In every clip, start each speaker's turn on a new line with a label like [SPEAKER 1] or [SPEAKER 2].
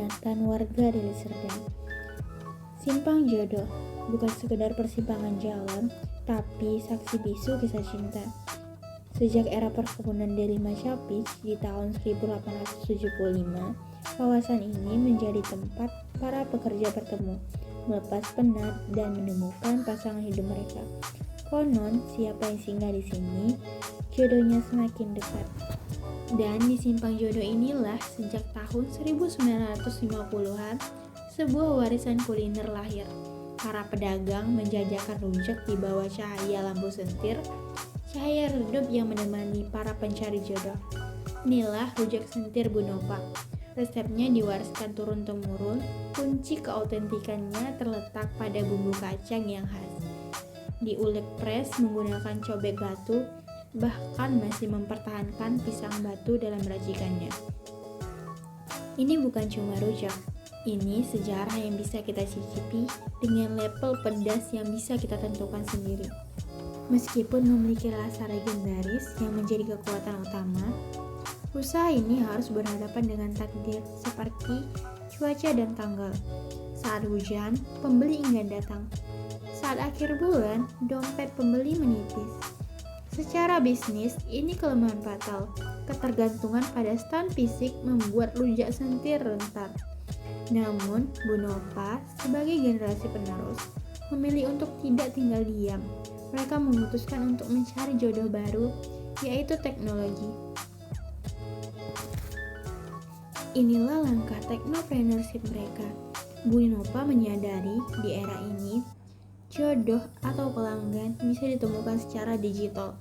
[SPEAKER 1] ingatan warga Deli Serdang. Simpang Jodoh bukan sekedar persimpangan jalan, tapi saksi bisu kisah cinta. Sejak era perkebunan Deli Majapahit di tahun 1875, kawasan ini menjadi tempat para pekerja bertemu, melepas penat, dan menemukan pasangan hidup mereka. Konon, siapa yang singgah di sini, jodohnya semakin dekat. Dan di Simpang Jodoh inilah sejak tahun 1950-an, sebuah warisan kuliner lahir. Para pedagang menjajakan rujak di bawah cahaya lampu sentir, cahaya redup yang menemani para pencari jodoh. Inilah rujak sentir Bu Nova. Resepnya diwariskan turun-temurun, kunci keautentikannya terletak pada bumbu kacang yang khas. Diulek pres menggunakan cobek batu, bahkan masih mempertahankan pisang batu dalam racikannya. Ini bukan cuma rujak, ini sejarah yang bisa kita cicipi dengan level pedas yang bisa kita tentukan sendiri. Meskipun memiliki rasa legendaris yang menjadi kekuatan utama, usaha ini harus berhadapan dengan takdir seperti cuaca dan tanggal. Saat hujan, pembeli enggan datang. Saat akhir bulan, dompet pembeli menipis. Secara bisnis, ini kelemahan fatal. Ketergantungan pada stand fisik membuat rujak sentir rentan. Namun, Bu Nova sebagai generasi penerus memilih untuk tidak tinggal diam. Mereka memutuskan untuk mencari jodoh baru, yaitu teknologi. Inilah langkah teknopreneurship mereka. Bu Nova menyadari di era ini, jodoh atau pelanggan bisa ditemukan secara digital.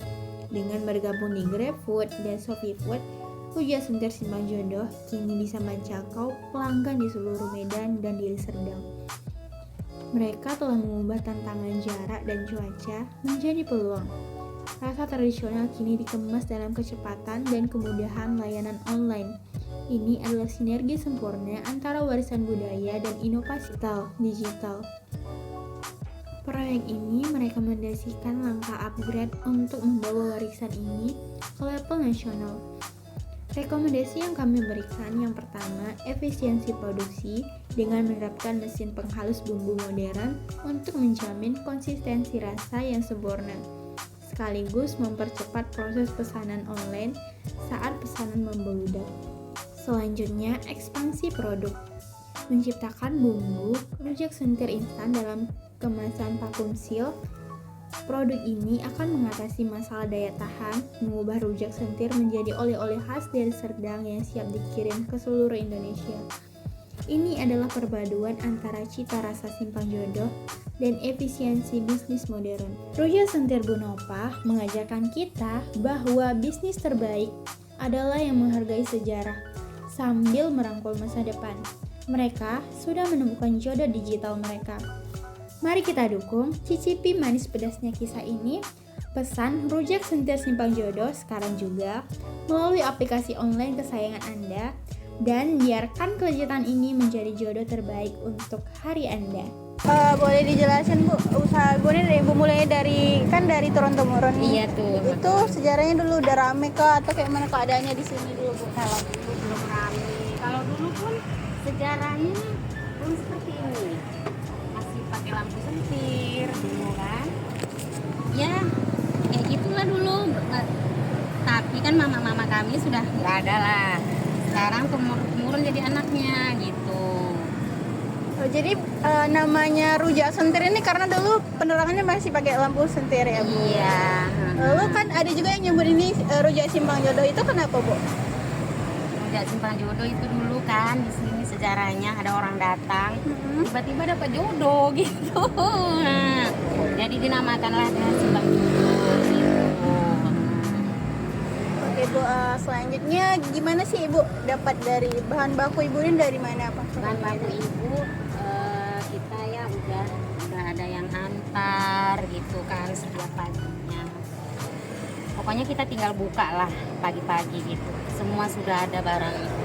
[SPEAKER 1] Dengan bergabung di GrabFood dan ShopeeFood, rujak sentir Simpang Jodoh kini bisa menjangkau pelanggan di seluruh Medan dan Deli Serdang. Mereka telah mengubah tantangan jarak dan cuaca menjadi peluang. Rasa tradisional kini dikemas dalam kecepatan dan kemudahan layanan online. Ini adalah sinergi sempurna antara warisan budaya dan inovasi digital. Proyek ini merekomendasikan langkah upgrade untuk membawa warisan ini ke level nasional. Rekomendasi yang kami berikan yang pertama, efisiensi produksi dengan menerapkan mesin penghalus bumbu modern untuk menjamin konsistensi rasa yang sempurna, sekaligus mempercepat proses pesanan online saat pesanan membeludak. Selanjutnya, ekspansi produk. Menciptakan bumbu rujak sentir instan dalam kemasan vakum seal. Produk ini akan mengatasi masalah daya tahan, mengubah rujak sentir menjadi oleh-oleh khas dari Serdang yang siap dikirim ke seluruh Indonesia. Ini adalah perpaduan antara cita rasa Simpang Jodoh dan efisiensi bisnis modern. Rujak sentir Bu Nova mengajarkan kita bahwa bisnis terbaik adalah yang menghargai sejarah sambil merangkul masa depan. Mereka sudah menemukan jodoh digital mereka. Mari kita dukung, cicipi manis pedasnya kisah ini. Pesan rujak sentir Simpang Jodoh sekarang juga melalui aplikasi online kesayangan Anda, dan biarkan kejutan ini menjadi jodoh terbaik untuk hari Anda.
[SPEAKER 2] Boleh dijelasin Bu, usaha Bu ini dari Bu mulai dari turun-temurun nih.
[SPEAKER 3] Iya tuh.
[SPEAKER 2] Itu sejarahnya dulu udah rame kah atau kayak mana keadaannya di sini dulu Bu?
[SPEAKER 3] Kalau dulu belum rame. Kalau dulu pun sejarahnya belum seperti ini. Masih pakai lampu sentir dulu kan. Ya, kayak gitulah dulu. Tapi kan mama-mama kami sudah nggak ada lah. Sekarang temurun jadi anaknya gitu.
[SPEAKER 2] Jadi namanya rujak sentir ini karena dulu penerangannya masih pakai lampu sentir ya Bu?
[SPEAKER 3] Iya.
[SPEAKER 2] Lalu kan ada juga yang nyebut ini rujak Simpang Jodoh, itu kenapa Bu?
[SPEAKER 3] Rujak Simpang Jodoh itu dulu kan di sini sejarahnya ada orang datang, tiba-tiba dapat jodoh gitu. Nah, jadi dinamakanlah dengan Simpang Jodoh gitu.
[SPEAKER 2] Oke Bu, selanjutnya gimana sih Ibu dapat dari bahan baku Ibu ini dari mana Pak?
[SPEAKER 3] Bahan baku ibu kita ya udah ada yang antar gitu kan setiap paginya. Pokoknya kita tinggal buka lah pagi-pagi gitu. Semua sudah ada barang itu.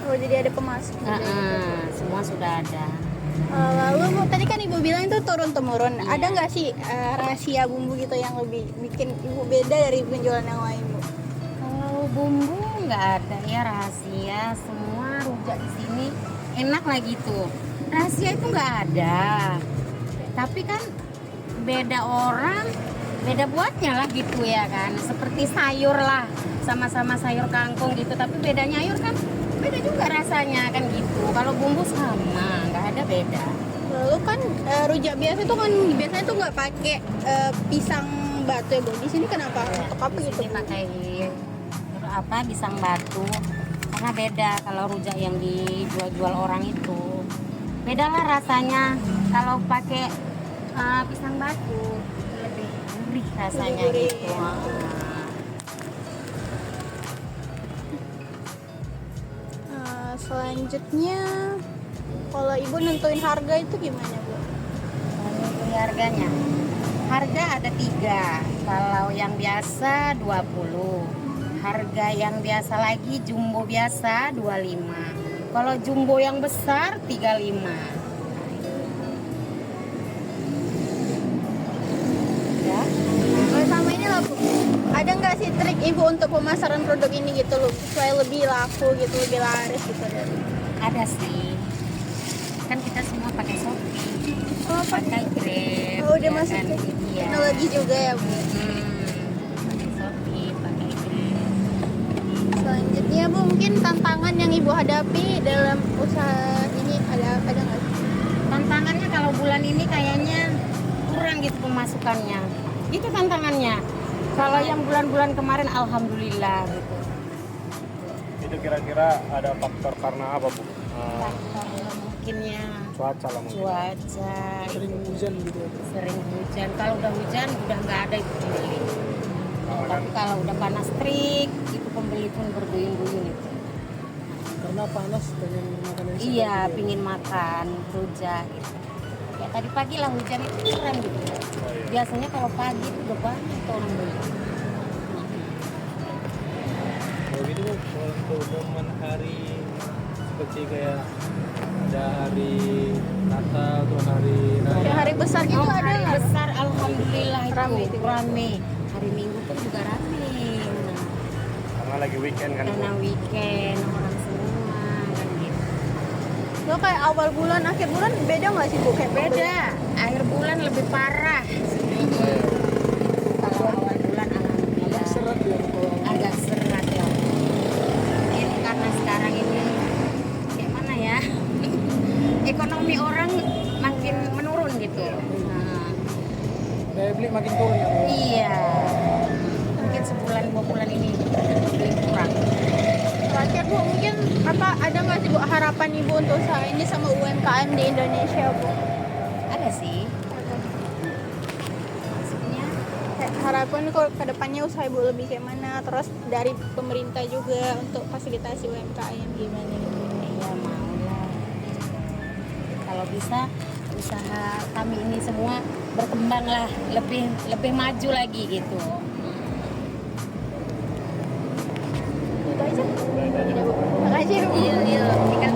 [SPEAKER 2] Oh, jadi ada pemasok.
[SPEAKER 3] Semua sudah ada.
[SPEAKER 2] Lalu Bu, tadi kan Ibu bilang itu turun-temurun.
[SPEAKER 3] Iya.
[SPEAKER 2] Ada nggak sih rahasia bumbu gitu yang lebih bikin Ibu beda dari penjualan yang lain Bu?
[SPEAKER 3] Kalau bumbu nggak ada ya rahasia. Semua rujak di sini enak lah gitu. Rahasia itu nggak ada. Tapi kan beda orang, beda buatnya lah gitu ya kan. Seperti sayur lah, sama-sama sayur kangkung gitu. Tapi bedanya sayur kan beda juga rasanya kan gitu. Kalau bumbu sama, nggak ada beda.
[SPEAKER 2] Lalu kan rujak biasa tuh kan biasanya tuh nggak pakai pisang batu ya Bu. Di sini kenapa? Untuk apa gitu?
[SPEAKER 3] Ini pakai apa pisang batu karena beda kalau rujak yang dijual-jual orang itu beda lah rasanya. Kalau pakai pisang batu itu lebih gurih rasanya
[SPEAKER 2] Gurih.
[SPEAKER 3] gitu.
[SPEAKER 2] Selanjutnya kalau Ibu nentuin harga itu gimana Bu?
[SPEAKER 3] Kalau harganya, harga ada 3. Kalau yang biasa 20. Harga yang biasa lagi jumbo biasa 25. Kalau jumbo yang besar 35. Ya.
[SPEAKER 2] Kalau sama ini lah Bu, ada nggak sih trik Ibu untuk pemasaran produk ini gitu loh supaya lebih laku gitu, lebih laris gitu dari?
[SPEAKER 3] Ada sih. Kan kita semua pakai Shopee.
[SPEAKER 2] Oh,
[SPEAKER 3] Pakai Grab.
[SPEAKER 2] Oh, udah
[SPEAKER 3] ya
[SPEAKER 2] masuk
[SPEAKER 3] kan?
[SPEAKER 2] ke
[SPEAKER 3] Iya.
[SPEAKER 2] teknologi juga ya Bu.
[SPEAKER 3] Pakai Shopee, pakai Grab.
[SPEAKER 2] Selanjutnya Bu, mungkin tantangan yang Ibu hadapi dalam usaha ini ada nggak sih?
[SPEAKER 3] Tantangannya kalau bulan ini kayaknya kurang gitu pemasukannya. Itu tantangannya. Kalau yang bulan-bulan kemarin alhamdulillah gitu.
[SPEAKER 4] Itu kira-kira ada faktor karena apa Bu?
[SPEAKER 3] Faktor mungkin ya
[SPEAKER 4] Cuaca lah mungkin.
[SPEAKER 3] cuaca,
[SPEAKER 5] Sering hujan gitu ya.
[SPEAKER 3] sering hujan. Kalau udah hujan udah nggak ada itu pembeli.
[SPEAKER 4] Karena kan
[SPEAKER 3] Tapi kalau udah panas terik itu pembeli pun berduyun-duyun itu.
[SPEAKER 5] Karena panas pengen makan yang segar
[SPEAKER 3] Iya,
[SPEAKER 5] gitu ya.
[SPEAKER 3] pingin makan rujak gitu. Ya tadi pagi lah hujan itu kurang gitu.
[SPEAKER 4] oh, iya.
[SPEAKER 3] Biasanya kalau pagi itu udah banyak tuh orang beli.
[SPEAKER 5] Kalau gitu Bu, kalau untuk momen hari seperti kayak ada hari Natal atau hari
[SPEAKER 2] Kayak
[SPEAKER 5] Raya.
[SPEAKER 2] hari besar gitu
[SPEAKER 3] Oh,
[SPEAKER 2] ada
[SPEAKER 3] hari
[SPEAKER 2] nggak?
[SPEAKER 3] besar alhamdulillah itu
[SPEAKER 2] Rame itu.
[SPEAKER 3] rame. Hari Minggu pun juga rame. Nah,
[SPEAKER 4] Karena lagi weekend kan Bu.
[SPEAKER 3] karena weekend orang semua kan gitu.
[SPEAKER 2] Lo kayak awal bulan, akhir bulan beda nggak sih Bu? Kayak
[SPEAKER 3] Beda, akhir bulan lebih parah sebenarnya. Kalau awal bulan alhamdulillah
[SPEAKER 5] Agak seret ya kalau
[SPEAKER 3] agak serat ya. Ini karena sekarang ini kayak mana ya? Ekonomi orang makin menurun gitu. Nah,
[SPEAKER 5] daya beli makin turun ya Bu.
[SPEAKER 3] iya. Mungkin sebulan 2 bulan ini lebih kurang.
[SPEAKER 2] Terakhir Bu, mungkin apa ada nggak sih Bu harapan Ibu untuk usaha ini sama UMKM di Indonesia Bu?
[SPEAKER 3] Ada sih. Maksudnya
[SPEAKER 2] Kayak harapan kalau kedepannya usaha Ibu lebih kayak mana? Terus dari pemerintah juga untuk fasilitasi UMKM gimana gitu?
[SPEAKER 3] iya mau lah. Kalau bisa usaha kami ini semua berkembang lah, lebih maju lagi gitu.
[SPEAKER 2] Itu aja. Tidak Bu. Makasih Bu.
[SPEAKER 3] Iya, iya. Kita